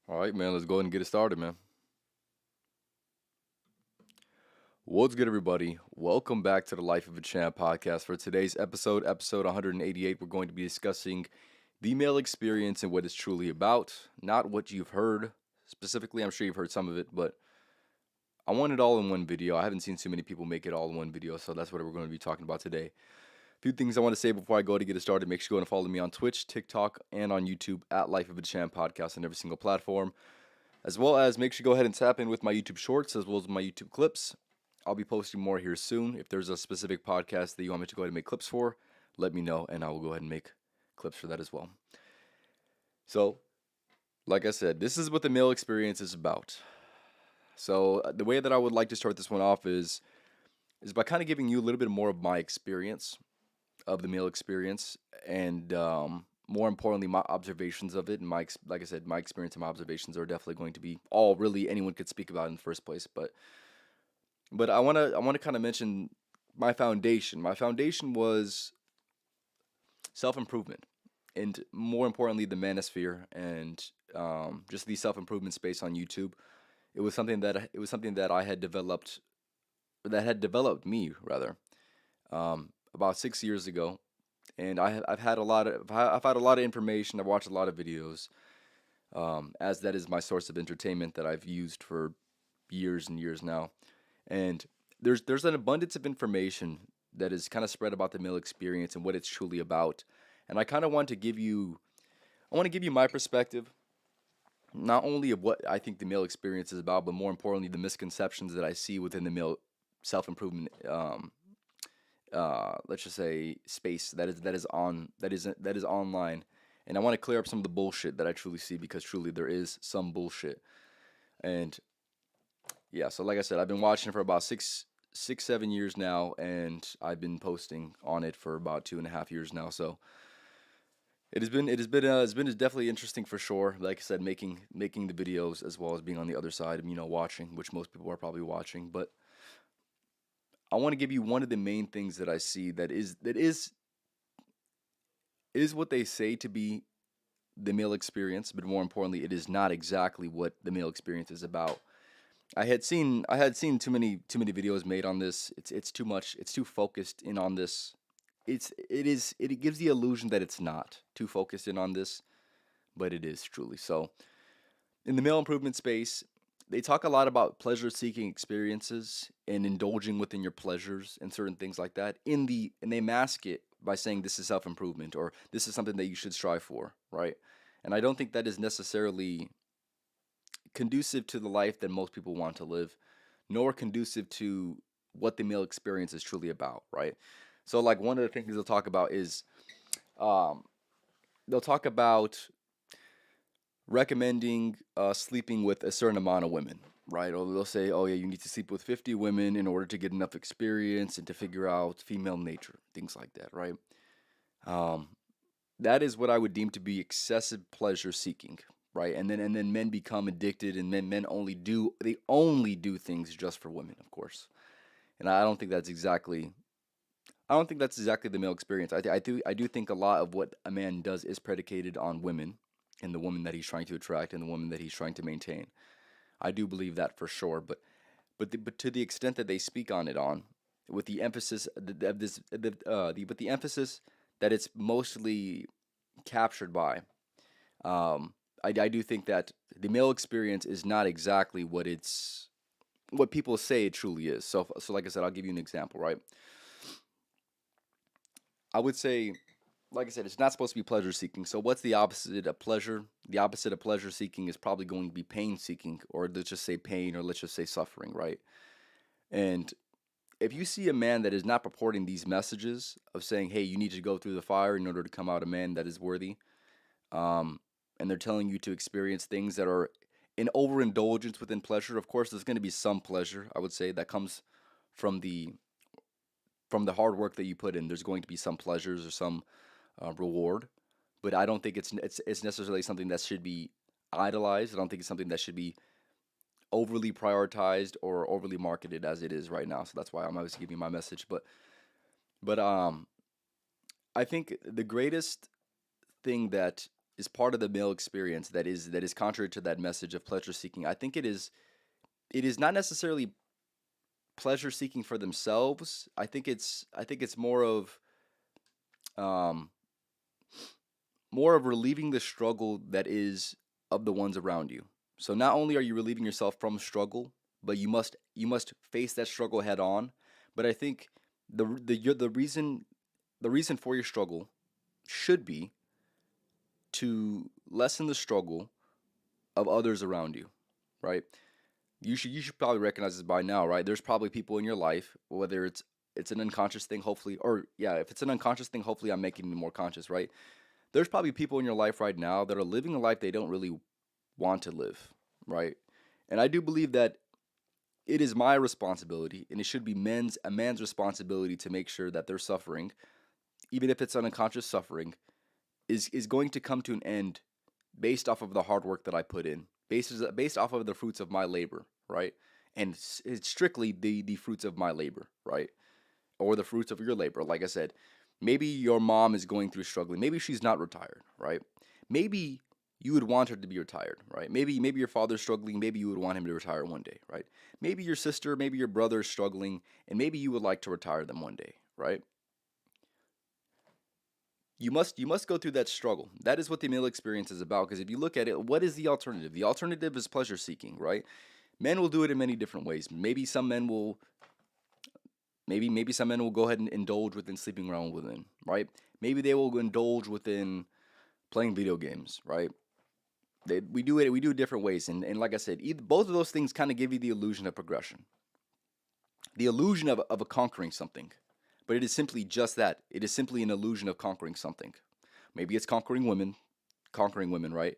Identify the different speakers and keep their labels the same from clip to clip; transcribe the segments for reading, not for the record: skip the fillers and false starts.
Speaker 1: All right, man, let's go ahead and get it started, man. What's good, everybody? Welcome back to the Life of a Champ podcast. For today's episode 188, we're going to be discussing the male experience and what it's truly about, not what you've heard. Specifically, I'm sure you've heard some of it, but I want it all in one video. I haven't seen too many people make it all in one video, so that's what we're going to be talking about today. A few things I want to say before I go to get it started. Make sure you go and follow me on Twitch, TikTok, and on YouTube at Life of a Champ podcast on every single platform. As well as make sure you go ahead and tap in with my YouTube shorts as well as my YouTube clips. I'll be posting more here soon. If there's a specific podcast that you want me to go ahead and make clips for, let me know and I will go ahead and make clips for that as well. So, like I said, this is what the male experience is about. So, the way that I would like to start this one off is by kind of giving you a little bit more of my experience of the male experience and more importantly my observations of it and like I said, my experience and my observations are definitely going to be all really anyone could speak about in the first place, but I want to kind of mention my foundation. My foundation was self-improvement and more importantly the manosphere and just the self-improvement space on YouTube. It was something that I had developed, or that had developed me rather, about 6 years ago. And I've had a lot of information. I've watched a lot of videos, as that is my source of entertainment that I've used for years and years now. And there's an abundance of information that is kind of spread about the male experience and what it's truly about. And I kind of want to give you my perspective, not only of what I think the male experience is about, but more importantly, the misconceptions that I see within the male self improvement, let's just say space that is online. And I want to clear up some of the bullshit that I truly see, because truly there is some bullshit. And yeah, so like I said, I've been watching for about 7 years now, and I've been posting on it for about 2.5 years now. So it's been definitely interesting for sure. Like I said, making the videos as well as being on the other side, watching, which most people are probably watching. But I want to give you one of the main things that I see that is what they say to be the male experience, but more importantly, it is not exactly what the male experience is about. I had seen too many videos made on this. It's too much. It's too focused in on this. It gives the illusion that it's not too focused in on this, but it is truly. So in the male improvement space, they talk a lot about pleasure seeking experiences and indulging within your pleasures and certain things like that. And they mask it by saying this is self improvement or this is something that you should strive for, right? And I don't think that is necessarily conducive to the life that most people want to live, nor conducive to what the male experience is truly about, right? So, like, one of the things they'll talk about is um, they'll talk about recommending sleeping with a certain amount of women, right? Or they'll say, oh, yeah, you need to sleep with 50 women in order to get enough experience and to figure out female nature, things like that, right? Um, that is what I would deem to be excessive pleasure seeking, right? And then men become addicted, and men only do things just for women, of course. And I don't think that's exactly the male experience. I do think a lot of what a man does is predicated on women and the woman that he's trying to attract and the woman that he's trying to maintain. I do believe that for sure, but to the extent that they speak on it on, with the emphasis of this with the emphasis that it's mostly captured by, I do think that the male experience is not exactly what people say it truly is. So like I said, I'll give you an example, right? I would say, like I said, it's not supposed to be pleasure seeking. So what's the opposite of pleasure? The opposite of pleasure seeking is probably going to be pain seeking, or let's just say pain, or let's just say suffering, right? And if you see a man that is not purporting these messages of saying, hey, you need to go through the fire in order to come out a man that is worthy, um, and they're telling you to experience things that are an overindulgence within pleasure. Of course, there's going to be some pleasure, I would say, that comes from the hard work that you put in. There's going to be some pleasures or some reward, but I don't think it's necessarily something that should be idolized. I don't think it's something that should be overly prioritized or overly marketed as it is right now. So that's why I'm always giving my message. But I think the greatest thing that is part of the male experience that is contrary to that message of pleasure seeking. I think it is not necessarily pleasure seeking for themselves. I think it's um more of relieving the struggle that is of the ones around you. So not only are you relieving yourself from struggle, but you must face that struggle head on. But I think the reason for your struggle should be to lessen the struggle of others around you, right? You should probably recognize this by now, right? There's probably people in your life, whether it's an unconscious thing, hopefully, or yeah, if it's an unconscious thing, hopefully I'm making it more conscious, right? There's probably people in your life right now that are living a life they don't really want to live, right? And I do believe that it is my responsibility, and it should be a man's responsibility to make sure that their suffering, even if it's an unconscious suffering, is going to come to an end based off of the hard work that I put in, based off of the fruits of my labor, right? And it's strictly the fruits of my labor, right? Or the fruits of your labor. Like I said, maybe your mom is going through struggling. Maybe she's not retired, right? Maybe you would want her to be retired, right? Maybe your father's struggling. Maybe you would want him to retire one day, right? Maybe your sister, maybe your brother is struggling, and maybe you would like to retire them one day, right? You must go through that struggle. That is what the male experience is about. Because if you look at it, what is the alternative? The alternative is pleasure seeking, right? Men will do it in many different ways. Maybe some men will go ahead and indulge within sleeping around with women, right? Maybe they will indulge within playing video games, right? We do it different ways, and like I said, both of those things kind of give you the illusion of progression, the illusion of a conquering something, but it is simply just that. It is simply an illusion of conquering something. Maybe it's conquering women, right?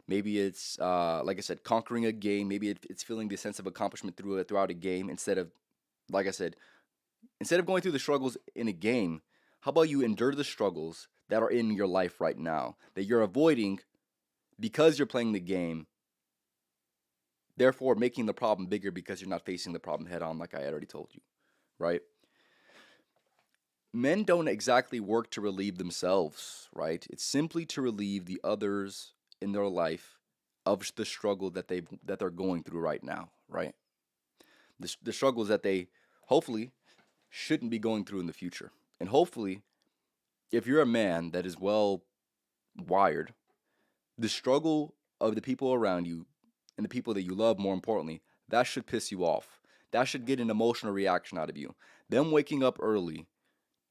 Speaker 1: Maybe it's like I said, conquering a game. Maybe it's feeling the sense of accomplishment throughout a game instead of, like I said, instead of going through the struggles in a game. How about you endure the struggles that are in your life right now that you're avoiding because you're playing the game, therefore making the problem bigger because you're not facing the problem head on, like I already told you, right? Men don't exactly work to relieve themselves, right? It's simply to relieve the others in their life of the struggle that they're going through right now, right? The struggles that they hopefully shouldn't be going through in the future. And hopefully, if you're a man that is well wired, the struggle of the people around you and the people that you love, more importantly, that should piss you off. That should get an emotional reaction out of you. Them waking up early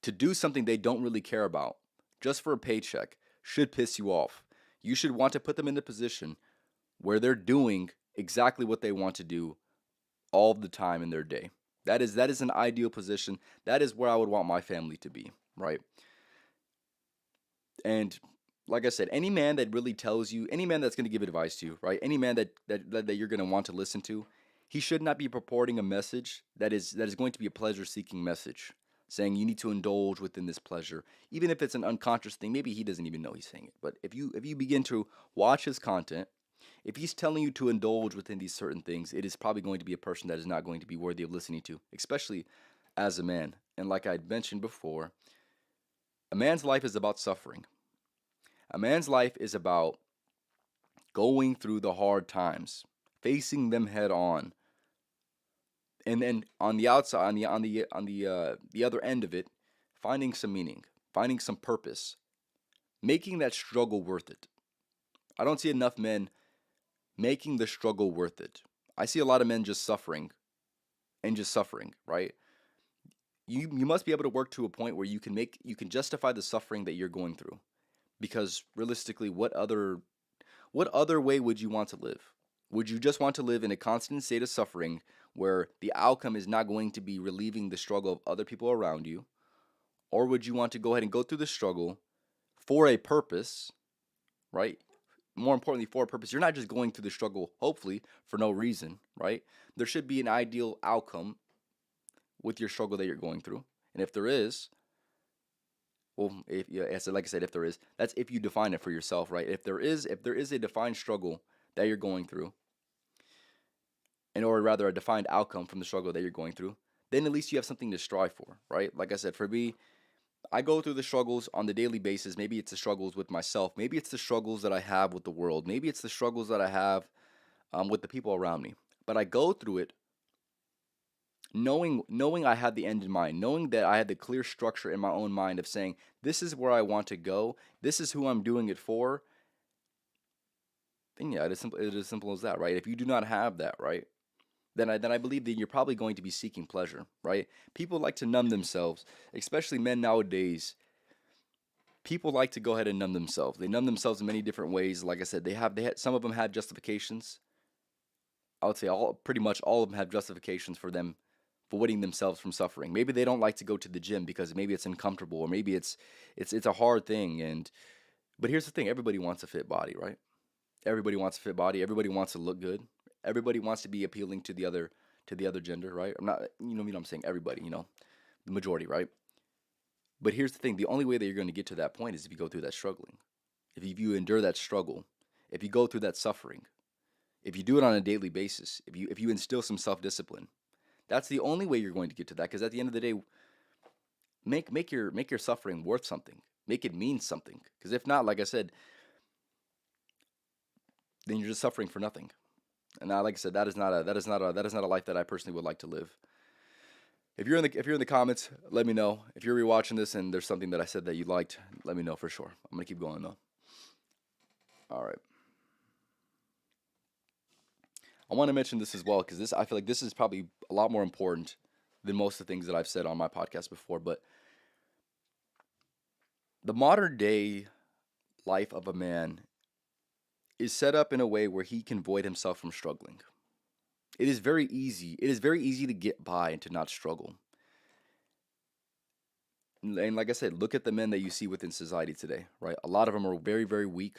Speaker 1: to do something they don't really care about just for a paycheck should piss you off. You should want to put them in a position where they're doing exactly what they want to do all the time in their day. That is an ideal position. That is where I would want my family to be, right? And like I said, any man that really tells you, any man that's going to give advice to you, right? Any man that you're going to want to listen to, he should not be purporting a message that is going to be a pleasure-seeking message, saying you need to indulge within this pleasure, even if it's an unconscious thing. Maybe he doesn't even know he's saying it. But if you begin to watch his content, if he's telling you to indulge within these certain things, it is probably going to be a person that is not going to be worthy of listening to, especially as a man. And like I mentioned before, a man's life is about suffering. A man's life is about going through the hard times, facing them head on, and then on the outside, on the other end of it, finding some meaning, finding some purpose, making that struggle worth it. I don't see enough men making the struggle worth it. I see a lot of men just suffering and just suffering, right? You must be able to work to a point where you can justify the suffering that you're going through. Because realistically, what other way would you want to live? Would you just want to live in a constant state of suffering where the outcome is not going to be relieving the struggle of other people around you? Or would you want to go ahead and go through the struggle for a purpose, right? More importantly, for a purpose. You're not just going through the struggle, hopefully, for no reason, right? There should be an ideal outcome with your struggle that you're going through. And if there is, well, if yeah, so like I said, if there is, that's if you define it for yourself, right? If there is a defined struggle that you're going through, and or rather a defined outcome from the struggle that you're going through, then at least you have something to strive for, right? Like I said, for me, I go through the struggles on the daily basis. Maybe it's the struggles with myself. Maybe it's the struggles that I have with the world. Maybe it's the struggles that I have with the people around me. But I go through it knowing I had the end in mind, knowing that I had the clear structure in my own mind of saying, this is where I want to go, this is who I'm doing it for. Then yeah, it is as simple as that, right? If you do not have that, right, then I believe that you're probably going to be seeking pleasure, right? People like to numb themselves, especially men nowadays. People like to go ahead and numb themselves. They numb themselves in many different ways. Like I said, some of them have justifications. I would say pretty much all of them have justifications for them avoiding themselves from suffering. Maybe they don't like to go to the gym because maybe it's uncomfortable, or maybe it's a hard thing. But here's the thing: everybody wants a fit body, right? Everybody wants a fit body. Everybody wants to look good. Everybody wants to be appealing to the other gender, right? I'm not, I'm saying everybody, the majority, right? But here's the thing: the only way that you're going to get to that point is if you go through that struggling, if you endure that struggle, if you go through that suffering, if you do it on a daily basis, if you instill some self-discipline. That's the only way you're going to get to that. Because at the end of the day, make your suffering worth something. Make it mean something. Because if not, like I said, then you're just suffering for nothing. And now, like I said, that is not a life that I personally would like to live. If you're in the comments, let me know. If you're rewatching this and there's something that I said that you liked, let me know for sure. I'm gonna keep going though. All right. I want to mention this as well because I feel like this is probably a lot more important than most of the things that I've said on my podcast before. But the modern day life of a man is set up in a way where he can void himself from struggling. It is very easy. It is very easy to get by and to not struggle. And like I said, look at the men that you see within society today, right? A lot of them are very, very weak.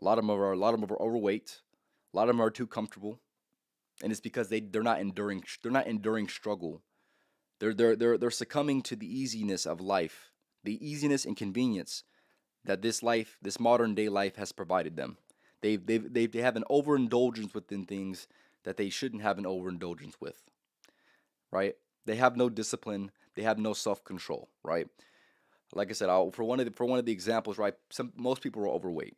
Speaker 1: A lot of them are overweight. A lot of them are too comfortable, and it's because they're not enduring struggle. They're succumbing to the easiness of life, the easiness and convenience that this modern day life has provided them. They have an overindulgence within things that they shouldn't have an overindulgence with, right? They have no discipline. They have no self control, right? Like I said, for one of the examples, right? Most people are overweight.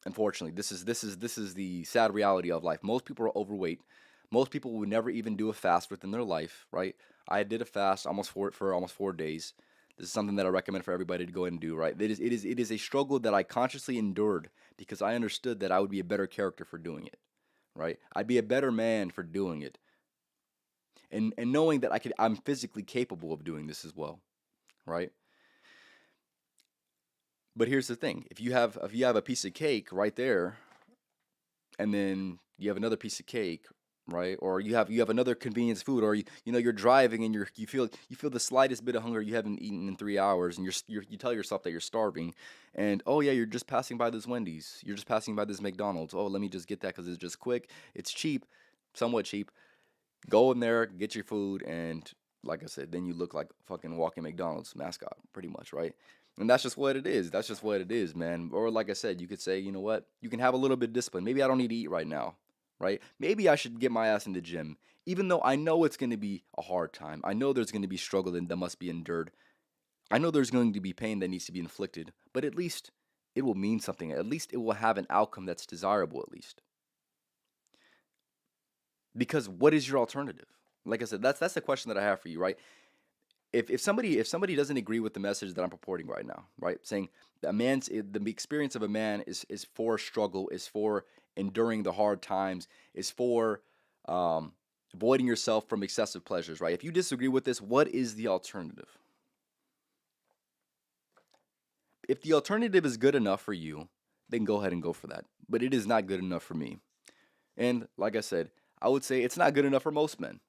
Speaker 1: Unfortunately, this is the sad reality of life. Most people are overweight. Most people would never even do a fast within their life, right? I did a fast for almost 4 days. This is something that I recommend for everybody to go ahead and do, right? It is a struggle that I consciously endured because I understood that I would be a better character for doing it, right? I'd be a better man for doing it, and knowing that I'm physically capable of doing this as well, right? But here's the thing: if you have a piece of cake right there, and then you have another piece of cake, right? Or you have another convenience food, or you're driving and you feel the slightest bit of hunger you haven't eaten in 3 hours, and you tell yourself that you're starving, and oh yeah, you're just passing by this Wendy's, you're just passing by this McDonald's. Oh, let me just get that because it's just quick, it's cheap, somewhat cheap. Go in there, get your food, and like I said, then you look like fucking walking McDonald's mascot, pretty much, right? And that's just what it is. That's just what it is, man. Or like I said, you could say, you know what? You can have a little bit of discipline. Maybe I don't need to eat right now, right? Maybe I should get my ass in the gym, even though I know it's going to be a hard time. I know there's going to be struggle that must be endured. I know there's going to be pain that needs to be inflicted, but at least it will mean something. At least it will have an outcome that's desirable, at least. Because what is your alternative? Like I said, that's the question that I have for you, right? If somebody doesn't agree with the message that I'm purporting right now, right, saying the experience of a man is for struggle, is for enduring the hard times, is for um, avoiding yourself from excessive pleasures, right? If you disagree with this, what is the alternative? If the alternative is good enough for you, then go ahead and go for that. But it is not good enough for me. And like I said, I would say it's not good enough for most men.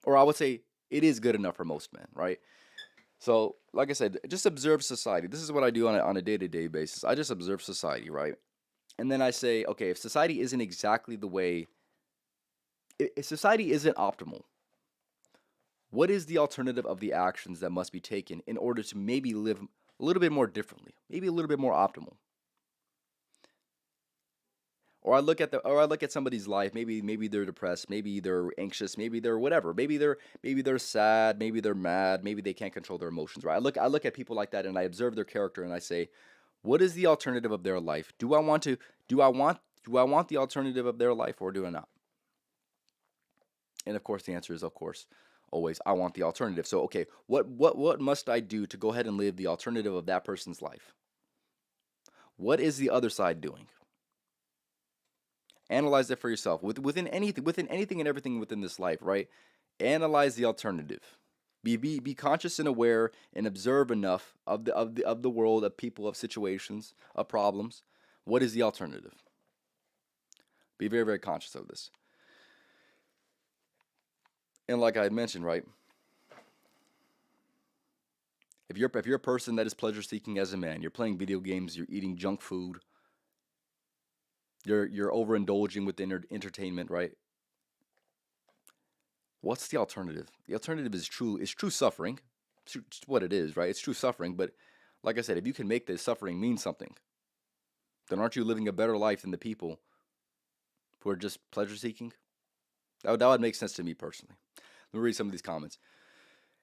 Speaker 1: Or I would say it is good enough for most men, right? So, like I said, just observe society. This is what I do on a day-to-day basis. I just observe society, right? And then I say, okay, if society isn't exactly the way, if society isn't optimal, what is the alternative of the actions that must be taken in order to maybe live a little bit more differently, maybe a little bit more optimal? Or I look at somebody's life. Maybe they're depressed, maybe they're anxious, maybe they're whatever. Maybe they're sad, maybe they're mad, maybe they can't control their emotions, right? I look at people like that and I observe their character and I say, what is the alternative of their life? Do I want the alternative of their life or do I not? And of course the answer is of course always I want the alternative. So okay, what must I do to go ahead and live the alternative of that person's life? What is the other side doing? Analyze it for yourself. Within anything and everything within this life, right? Analyze the alternative. Be conscious and aware and observe enough of the world, of people, of situations, of problems. What is the alternative? Be very, very conscious of this. And like I had mentioned, right? If you're a person that is pleasure seeking as a man, you're playing video games, you're eating junk food, you're overindulging with entertainment, right? What's the alternative? The alternative is true suffering. It's what it is, right? It's true suffering. But like I said, if you can make this suffering mean something, then aren't you living a better life than the people who are just pleasure seeking? That would make sense to me personally. Let me read some of these comments.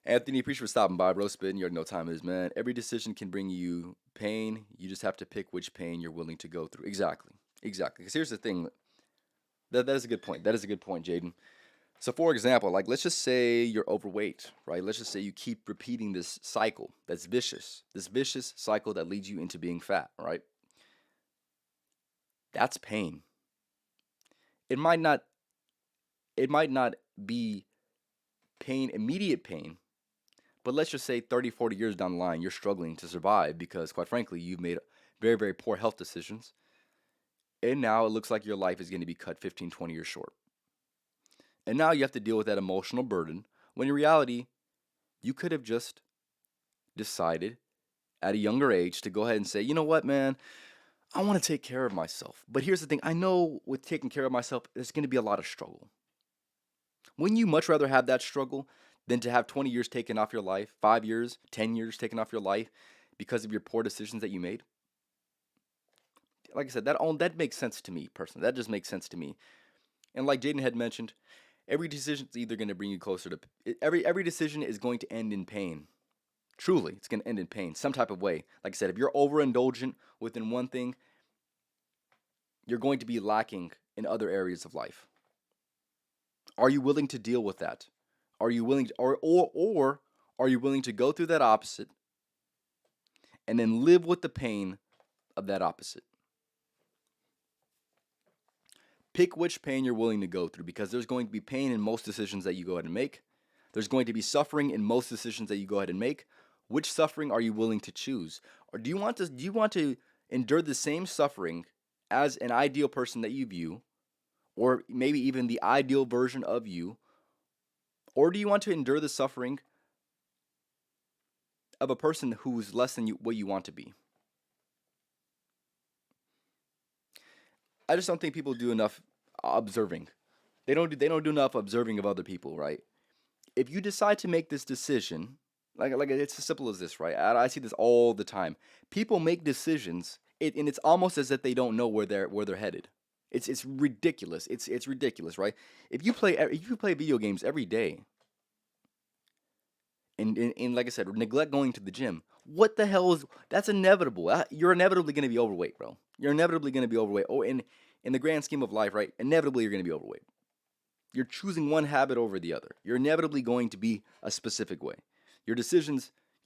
Speaker 1: Anthony, appreciate for stopping by, bro. Spitting, you already know what time it is, man. Every decision can bring you pain. You just have to pick which pain you're willing to go through. Exactly. Because here's the thing. That is a good point. That is a good point, Jaden. So, for example, like let's just say you're overweight, right? Let's just say you keep repeating this cycle that's vicious, this vicious cycle that leads you into being fat, right? That's pain. It might not, it might not be pain, immediate pain, but let's just say 30, 40 years down the line, you're struggling to survive because, quite frankly, you've made very, very poor health decisions. And now it looks like your life is going to be cut 15, 20 years short. And now you have to deal with that emotional burden when in reality, you could have just decided at a younger age to go ahead and say, you know what, man, I want to take care of myself. But here's the thing, I know with taking care of myself, there's going to be a lot of struggle. Wouldn't you much rather have that struggle than to have 20 years taken off your life, 5 years, 10 years taken off your life because of your poor decisions that you made? Like I said, that makes sense to me personally. That just makes sense to me. And like Jaden had mentioned, every decision is either going to bring you closer to every decision is going to end in pain. Truly, it's going to end in pain, some type of way. Like I said, if you're overindulgent within one thing, you're going to be lacking in other areas of life. Are you willing to deal with that? Are you willing to, or are you willing to go through that opposite and then live with the pain of that opposite? Pick which pain you're willing to go through because there's going to be pain in most decisions that you go ahead and make. There's going to be suffering in most decisions that you go ahead and make. Which suffering are you willing to choose? Or do you want to endure the same suffering as an ideal person that you view, or maybe even the ideal version of you? Or do you want to endure the suffering of a person who's less than what you want to be? I just don't think people do enough observing. They don't do enough observing of other people, right? If you decide to make this decision, like it's as simple as this, right? I see this all the time. People make decisions, and it's almost as if they don't know where they're headed. It's ridiculous. It's ridiculous, right? If you play video games every day, and like I said, neglect going to the gym, what the hell is that's inevitable? You're inevitably going to be overweight, bro. You're inevitably going to be overweight. Oh, in the grand scheme of life, right? Inevitably, you're going to be overweight. You're choosing one habit over the other. You're inevitably going to be a specific way. Your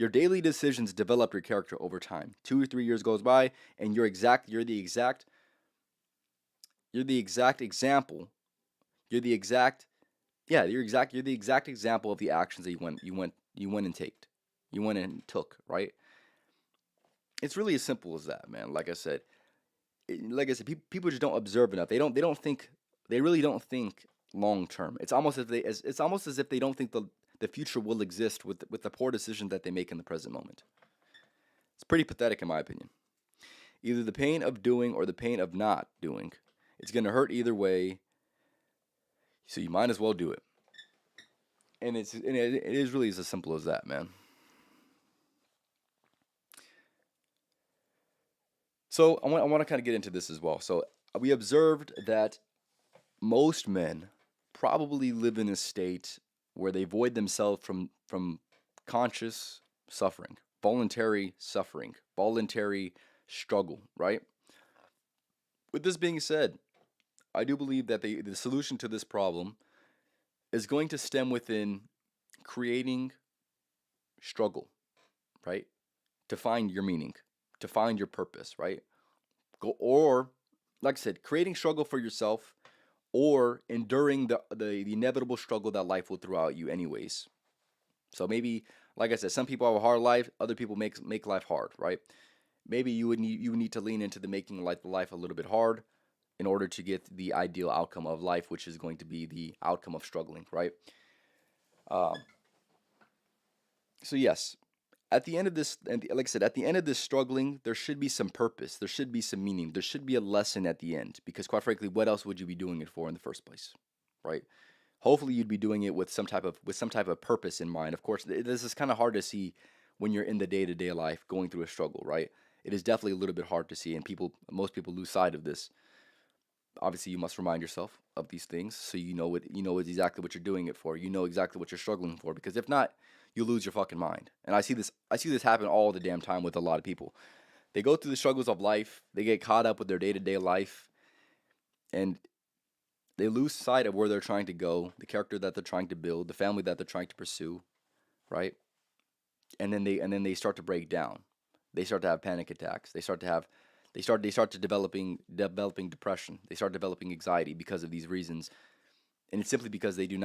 Speaker 1: daily decisions develop your character over time. 2 or 3 years goes by, and you're the exact example. You're the exact example of the actions that you went and took, right? It's really as simple as that, man. People just don't observe enough. They really don't think long term. It's almost as if they don't think the future will exist with the poor decisions that they make in the present moment. It's pretty pathetic in my opinion. Either the pain of doing or the pain of not doing. It's going to hurt either way, so you might as well do it. And it is really as simple as that, man. So I want to kind of get into this as well. So We observed that most men probably live in a state where they void themselves from conscious suffering, voluntary struggle, right? With this being said, I do believe that the solution to this problem is going to stem within creating struggle, right? To find your meaning, to find your purpose, right? Go or like I said, creating struggle for yourself or enduring the inevitable struggle that life will throw at you anyways. So maybe, like I said, some people have a hard life, other people make life hard, right? Maybe you would need to lean into the making life a little bit hard in order to get the ideal outcome of life, which is going to be the outcome of struggling, right? Um, so yes, at the end of this, and like I said, at the end of this struggling, there should be some purpose, there should be some meaning, there should be a lesson at the end. Because quite frankly, what else would you be doing it for in the first place, right? Hopefully, you'd be doing it with some type of purpose in mind. Of course, this is kind of hard to see when you're in the day to day life going through a struggle, right? It is definitely a little bit hard to see, and most people lose sight of this. Obviously, you must remind yourself of these things so you know exactly what you're doing it for. You know exactly what you're struggling for, because if not, you lose your fucking mind. And I see this happen all the damn time with a lot of people. They go through the struggles of life, they get caught up with their day to day life, and they lose sight of where they're trying to go, the character that they're trying to build, the family that they're trying to pursue, right? And then they start to break down. They start to have panic attacks. They start to developing depression. They start developing anxiety because of these reasons. And it's simply because they don't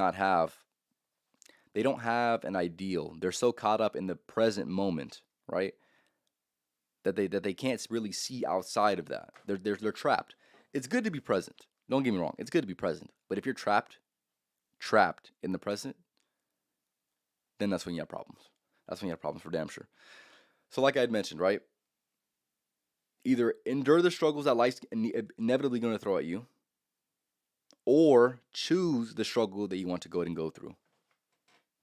Speaker 1: have an ideal. They're so caught up in the present moment, right? That they can't really see outside of that. They're trapped. It's good to be present. Don't get me wrong. It's good to be present. But if you're trapped in the present, then that's when you have problems. That's when you have problems for damn sure. So like I had mentioned, right? Either endure the struggles that life's inevitably going to throw at you, or choose the struggle that you want to go ahead and go through.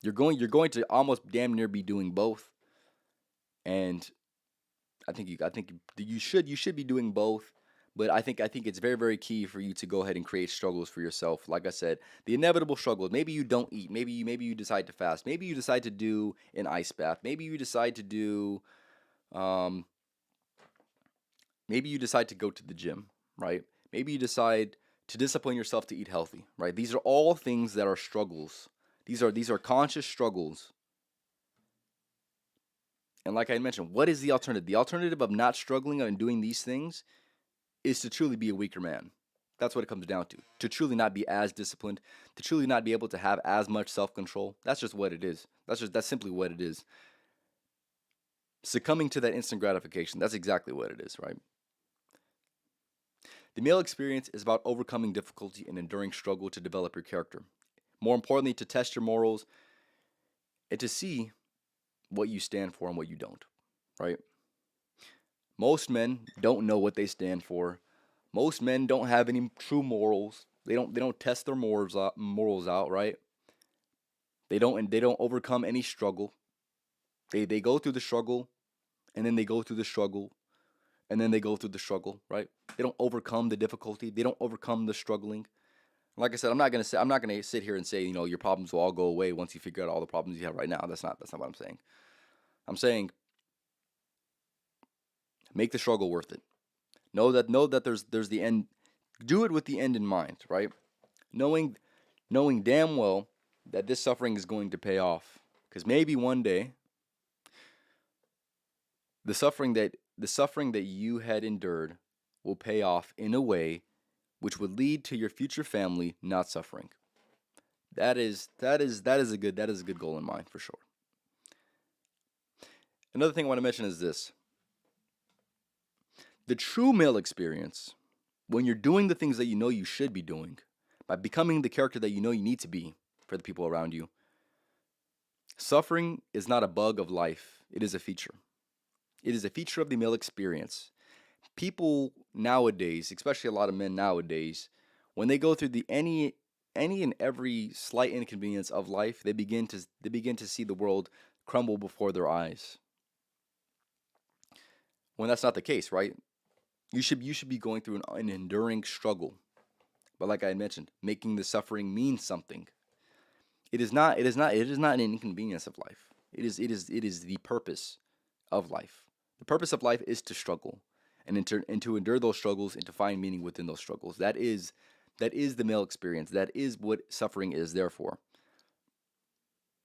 Speaker 1: You're going to almost damn near be doing both, and I think you should be doing both. But I think it's very very key for you to go ahead and create struggles for yourself. Like I said, the inevitable struggles. Maybe you don't eat. Maybe you decide to fast. Maybe you decide to do an ice bath. Um, Maybe you decide to go to the gym, right? Maybe you decide to discipline yourself to eat healthy, right? These are all things that are struggles. These are conscious struggles. And like I mentioned, what is the alternative? The alternative of not struggling and doing these things is to truly be a weaker man. That's what it comes down to. To truly not be as disciplined, to truly not be able to have as much self-control. That's just what it is. That's simply what it is. Succumbing to that instant gratification. That's exactly what it is, right? The male experience is about overcoming difficulty and enduring struggle to develop your character. More importantly, to test your morals and to see what you stand for and what you don't, right? Most men don't know what they stand for. Most men don't have any true morals. They don't test their morals out, right? They don't overcome any struggle. They go through the struggle, and then they go through the struggle, and then they go through the struggle, right? They don't overcome the difficulty. They don't overcome the struggling. Like I said, I'm not gonna sit here and say, your problems will all go away once you figure out all the problems you have right now. That's not what I'm saying. I'm saying make the struggle worth it. Know that there's the end. Do it with the end in mind, right? Knowing knowing damn well that this suffering is going to pay off. Because maybe one day the suffering that you had endured will pay off in a way which would lead to your future family not suffering. That is a good goal in mind for sure. Another thing I want to mention is this: the true male experience, when you're doing the things that you know you should be doing, by becoming the character that you know you need to be for the people around you, suffering is not a bug of life. It is a feature. It is a feature of the male experience. People nowadays, especially a lot of men nowadays, when they go through the any and every slight inconvenience of life, they begin to see the world crumble before their eyes. When that's not the case, right? You should be going through an enduring struggle. But like I mentioned, making the suffering mean something. It is not an inconvenience of life. It is the purpose of life. The purpose of life is to struggle and to endure those struggles and to find meaning within those struggles. That is the male experience. That is what suffering is there for.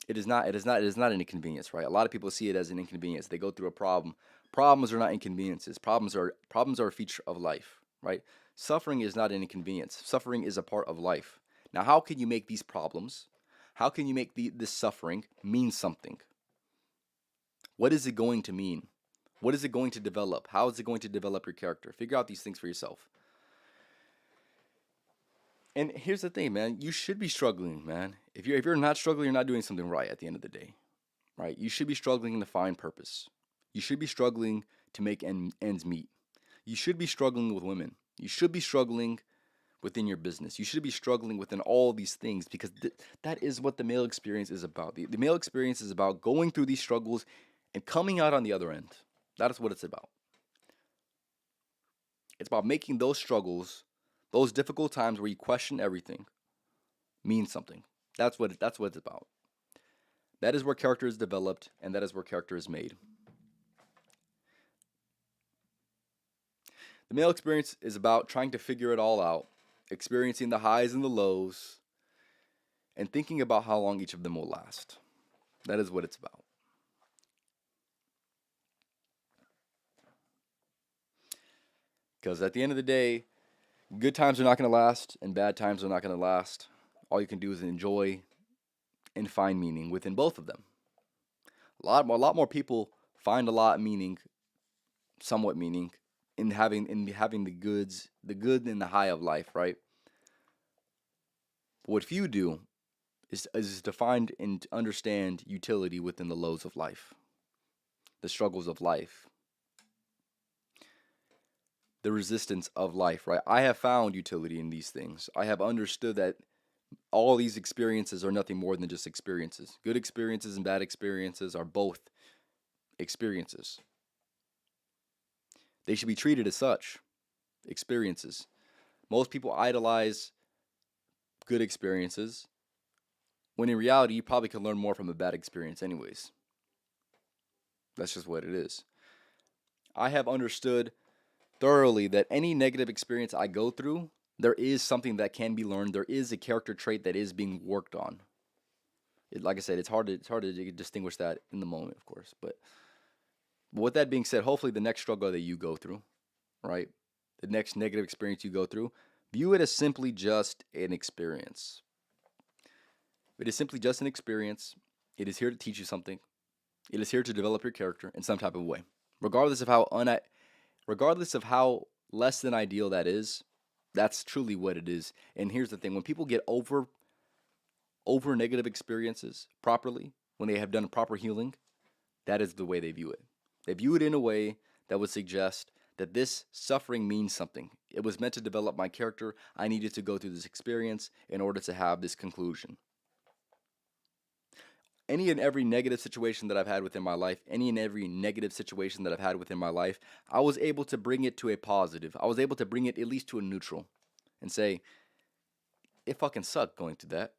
Speaker 1: It is not an inconvenience, right? A lot of people see it as an inconvenience. They go through a problem. Problems are not inconveniences. Problems are a feature of life, right? Suffering is not an inconvenience. Suffering is a part of life. Now, how can you make these problems? How can you make this suffering mean something? What is it going to mean? What is it going to develop? How is it going to develop your character? Figure out these things for yourself. And here's the thing, man. You should be struggling, man. If you're not struggling, you're not doing something right at the end of the day, right? You should be struggling to find purpose. You should be struggling to make ends meet. You should be struggling with women. You should be struggling within your business. You should be struggling within all these things because that is what the male experience is about. The male experience is about going through these struggles and coming out on the other end. That is what it's about. It's about making those struggles, those difficult times where you question everything, mean something. That's what it's about. That is where character is developed and that is where character is made. The male experience is about trying to figure it all out, experiencing the highs and the lows, and thinking about how long each of them will last. That is what it's about. Because at the end of the day, good times are not going to last, and bad times are not going to last. All you can do is enjoy and find meaning within both of them. A lot more people find a lot of meaning, somewhat meaning, in having the good and the high of life, right? What few do is to find and understand utility within the lows of life, the struggles of life, the resistance of life, right? I have found utility in these things. I have understood that all these experiences are nothing more than just experiences. Good experiences and bad experiences are both experiences. They should be treated as such, experiences. Most people idolize good experiences, when in reality, you probably can learn more from a bad experience, anyways. That's just what it is. I have understood thoroughly that any negative experience I go through, there is something that can be learned. There is a character trait that is being worked on. Like I said, it's hard to distinguish that in the moment, of course. But with that being said, hopefully the next struggle that you go through, right, the next negative experience you go through, view it as simply just an experience. It is simply just an experience. It is here to teach you something. It is here to develop your character in some type of way, regardless of how less than ideal that is. That's truly what it is. And here's the thing: when people get over negative experiences properly, when they have done proper healing, that is the way they view it. They view it in a way that would suggest that this suffering means something. It was meant to develop my character. I needed to go through this experience in order to have this conclusion. Any and every negative situation that I've had within my life, any and every negative situation that I've had within my life, I was able to bring it to a positive. I was able to bring it at least to a neutral and say, it fucking sucked going through that.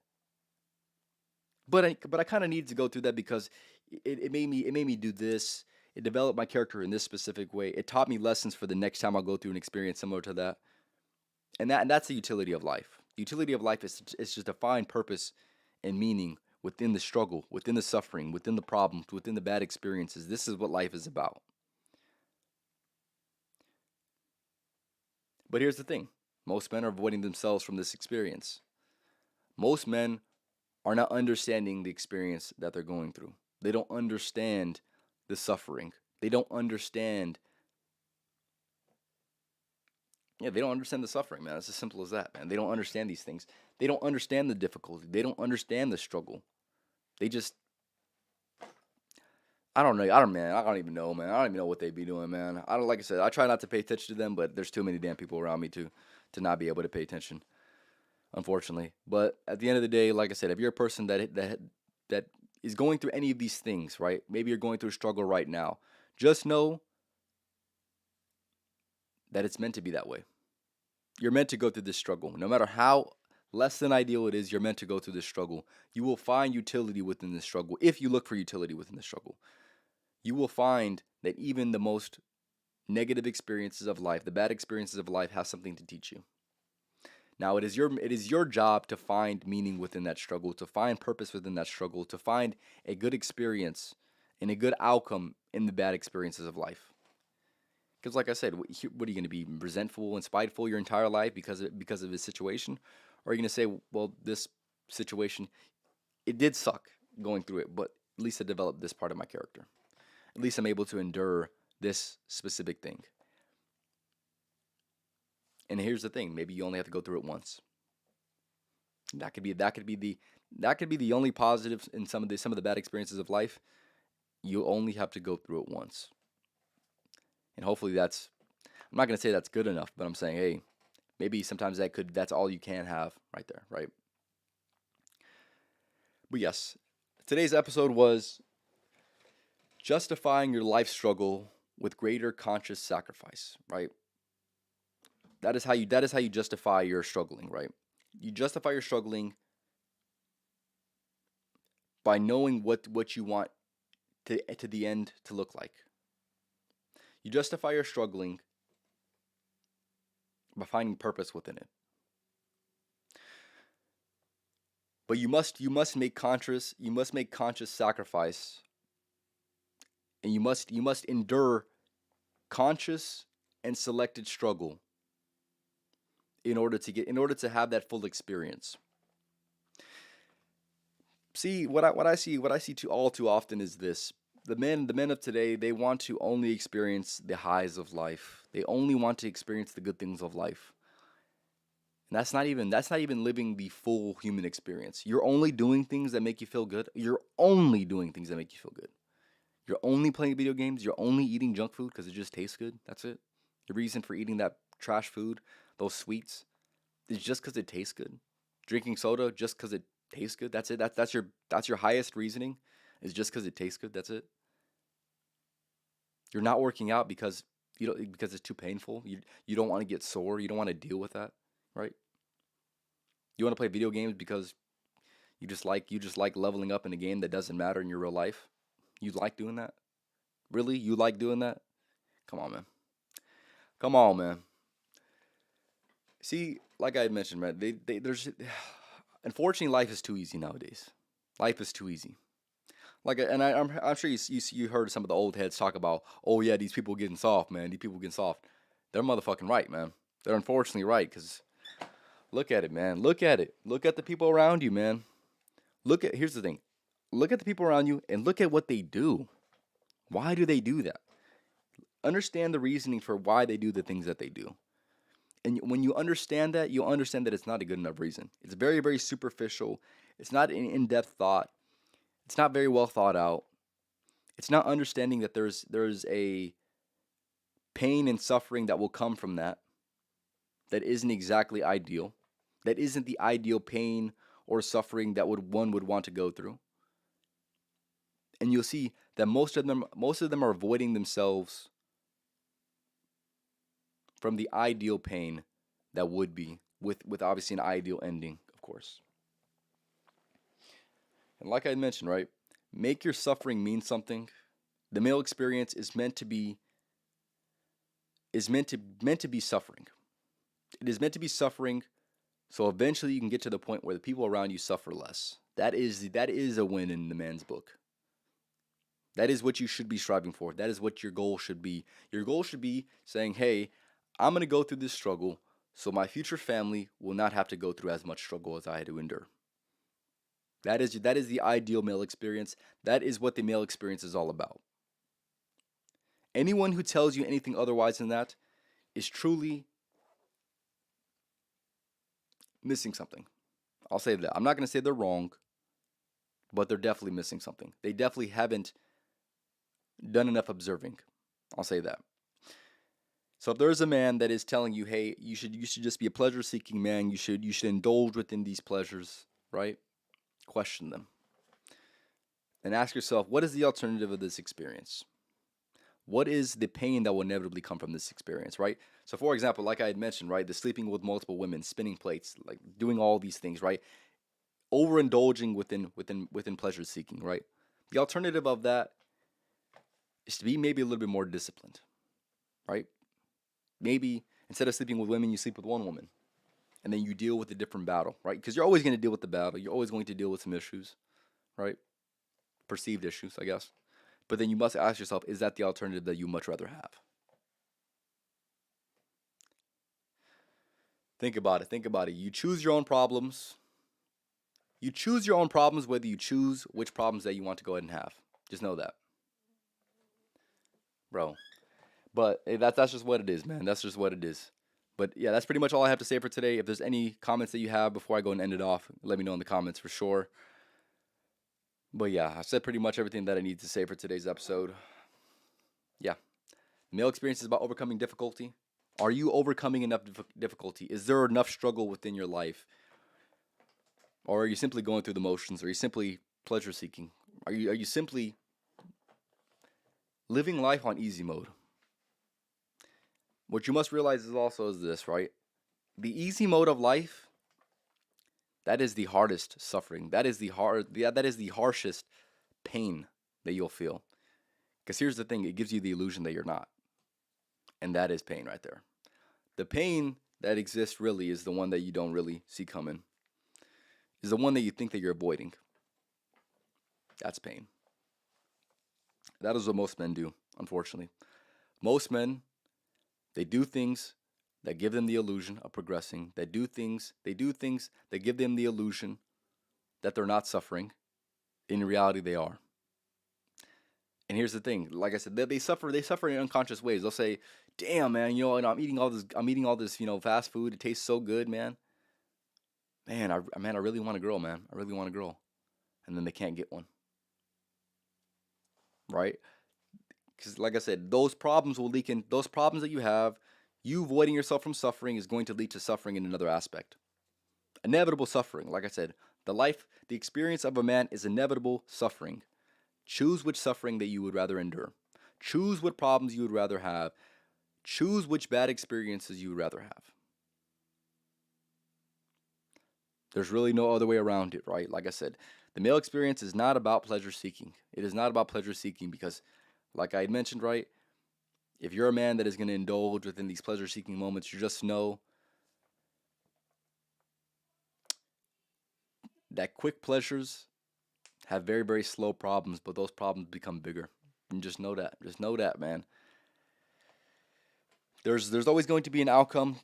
Speaker 1: But I kind of needed to go through that because it made me do this. It developed my character in this specific way. It taught me lessons for the next time I'll go through an experience similar to that. And that's the utility of life. The utility of life is just to find purpose and meaning within the struggle, within the suffering, within the problems, within the bad experiences. This is what life is about. But here's the thing: most men are avoiding themselves from this experience. Most men are not understanding the experience that they're going through. They don't understand the suffering. They don't understand. Yeah, they don't understand the suffering, man. It's as simple as that, man. They don't understand these things. They don't understand the difficulty. They don't understand the struggle. They just, I don't know. Man. I don't even know, man. I don't even know what they be doing, man. I don't, like I said, I try not to pay attention to them, but there's too many damn people around me to not be able to pay attention, unfortunately. But at the end of the day, like I said, if you're a person that is going through any of these things, right? Maybe you're going through a struggle right now. Just know that it's meant to be that way. You're meant to go through this struggle. No matter how less than ideal it is, you're meant to go through this struggle. You will find utility within this struggle if you look for utility within the struggle. You will find that even the most negative experiences of life, the bad experiences of life, have something to teach you. Now, it is your job to find meaning within that struggle, to find purpose within that struggle, to find a good experience and a good outcome in the bad experiences of life. Because, like I said, what are you going to be, resentful and spiteful your entire life because of his situation? Or are you going to say, well, this situation, it did suck going through it, but at least I developed this part of my character. At least I'm able to endure this specific thing. And here's the thing: maybe you only have to go through it once. That could be the only positive in some of the bad experiences of life. You only have to go through it once. And hopefully I'm not going to say that's good enough, but I'm saying, hey, maybe sometimes that's all you can have right there, right? But yes, today's episode was justifying your life struggle with greater conscious sacrifice, right? That is how you justify your struggling, right? You justify your struggling by knowing what you want to the end to look like. You justify your struggling by finding purpose within it. But you must make conscious sacrifice, and you must endure conscious and selected struggle in order to have that full experience. See, what I see too often is this: the men of today, they want to only experience the highs of life. They only want to experience the good things of life. And that's not even living the full human experience. You're only doing things that make you feel good. You're only doing things that make you feel good. You're only playing video games. You're only eating junk food because it just tastes good. That's it. The reason for eating that trash food, those sweets, is just because it tastes good. Drinking soda just because it tastes good. That's it. That's your highest reasoning, is just because it tastes good. That's it. You're not working out because it's too painful. You don't want to get sore. You don't want to deal with that, right? You want to play video games because you just like leveling up in a game that doesn't matter in your real life. You like doing that? Really? You like doing that? Come on, man. Come on, man. See, like I had mentioned, man, there's unfortunately, life is too easy nowadays. Life is too easy. I'm sure you heard some of the old heads talk about, oh yeah, these people getting soft, man. These people getting soft. They're motherfucking right, man. They're unfortunately right, because look at it, man. Look at it. Look at the people around you, man. Here's the thing. Look at the people around you and look at what they do. Why do they do that? Understand the reasoning for why they do the things that they do. And when you understand that, you'll understand that it's not a good enough reason. It's very, very superficial. It's not an in-depth thought. It's not very well thought out. It's not understanding that there's a pain and suffering that will come from that isn't exactly ideal. That isn't the ideal pain or suffering that one would want to go through. And you'll see that most of them are avoiding themselves from the ideal pain that would be, with obviously an ideal ending, of course. And like I mentioned, right, make your suffering mean something. The male experience is meant to be suffering. It is meant to be suffering, so eventually you can get to the point where the people around you suffer less. That is a win in the man's book. That is what you should be striving for. That is what your goal should be. Your goal should be saying, hey, I'm going to go through this struggle so my future family will not have to go through as much struggle as I had to endure. That is the ideal male experience. That is what the male experience is all about. Anyone who tells you anything otherwise than that is truly missing something. I'll say that. I'm not going to say they're wrong, but they're definitely missing something. They definitely haven't done enough observing. I'll say that. So if there's a man that is telling you, hey, you should just be a pleasure-seeking man, you should indulge within these pleasures, right? Question them. And ask yourself, what is the alternative of this experience? what is the pain that will inevitably come from this experience, right? So, for example, like I had mentioned, right, the sleeping with multiple women, spinning plates, like doing all these things, right? Overindulging within pleasure seeking, right? The alternative of that is to be maybe a little bit more disciplined, right? Maybe instead of sleeping with women, you sleep with one woman, and then you deal with a different battle, right? Because you're always going to deal with the battle. You're always going to deal with some issues, right? Perceived issues, I guess. But then you must ask yourself, is that the alternative that you much rather have? Think about it. Think about it. You choose your own problems. You choose your own problems whether you choose which problems that you want to go ahead and have. Just know that, bro. But hey, that's just what it is, man. That's just what it is. But yeah, that's pretty much all I have to say for today. If there's any comments that you have before I go and end it off, let me know in the comments for sure. But yeah, I've said pretty much everything that I need to say for today's episode. Yeah. Male experience is about overcoming difficulty. Are you overcoming enough difficulty? Is there enough struggle within your life? Or are you simply going through the motions? Are you simply pleasure seeking? Are you simply living life on easy mode? What you must realize is also is this, right? The easy mode of life, that is the hardest suffering. That is the harshest pain that you'll feel. Because here's the thing, it gives you the illusion that you're not. And that is pain right there. The pain that exists really is the one that you don't really see coming. Is the one that you think that you're avoiding. That's pain. That is what most men do, unfortunately. Most men, they do things that give them the illusion of progressing. They do things that give them the illusion that they're not suffering. In reality, they are. And here's the thing, like I said, they suffer in unconscious ways. They'll say, "Damn, man, I'm eating all this, fast food. It tastes so good, man. I really want a girl, man. I really want a girl." And then they can't get one. Right? Because like I said, those problems will leak in. Those problems that you have, you avoiding yourself from suffering is going to lead to suffering in another aspect. Inevitable suffering. Like I said, the experience of a man is inevitable suffering. Choose which suffering that you would rather endure. Choose what problems you would rather have. Choose which bad experiences you would rather have. There's really no other way around it, right? Like I said, the male experience is not about pleasure seeking. It is not about pleasure seeking because, like I had mentioned, right, if you're a man that is going to indulge within these pleasure seeking moments, you just know that quick pleasures have very, very slow problems, but those problems become bigger. And just know that. Just know that, man. There's always going to be an outcome.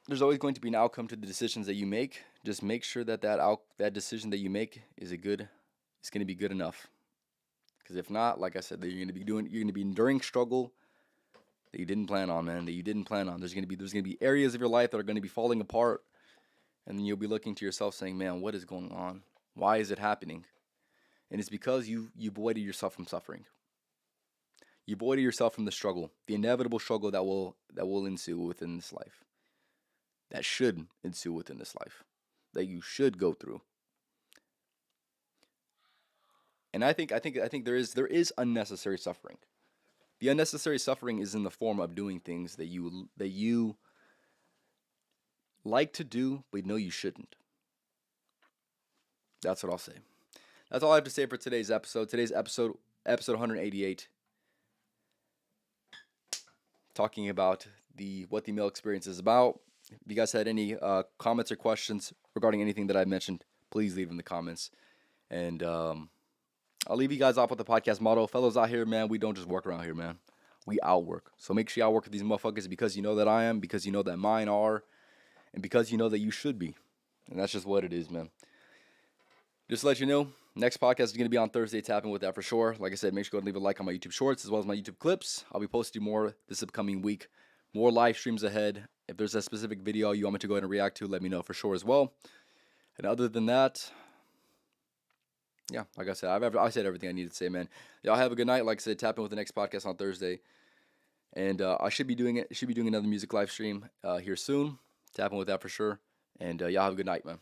Speaker 1: There's always going to be an outcome to the decisions that you make. Just make sure that decision that you make is it's going to be good enough. Because if not, like I said, you're going to be enduring struggle that you didn't plan on, man. That you didn't plan on. There's going to be areas of your life that are going to be falling apart, and then you'll be looking to yourself saying, "Man, what is going on? Why is it happening?" And it's because you avoided yourself from suffering. You avoided yourself from the struggle, the inevitable struggle that will ensue within this life. That should ensue within this life. That you should go through. And I think there is unnecessary suffering. The unnecessary suffering is in the form of doing things that you like to do, but know you shouldn't. That's what I'll say. That's all I have to say for today's episode. Today's episode 188, talking about what the male experience is about. If you guys had any comments or questions regarding anything that I mentioned, please leave in the comments. And I'll leave you guys off with the podcast motto. Fellows out here, man, we don't just work around here, man. We outwork. So make sure you outwork with these motherfuckers because you know that I am, because you know that mine are, and because you know that you should be. And that's just what it is, man. Just to let you know, next podcast is going to be on Thursday. Tapping with that for sure. Like I said, make sure to go and leave a like on my YouTube shorts as well as my YouTube clips. I'll be posting more this upcoming week. More live streams ahead. If there's a specific video you want me to go ahead and react to, let me know for sure as well. And other than that, yeah, like I said, I said everything I needed to say, man. Y'all have a good night. Like I said, tap in with the next podcast on Thursday. And I should be doing another music live stream here soon. Tap in with that for sure. And y'all have a good night, man.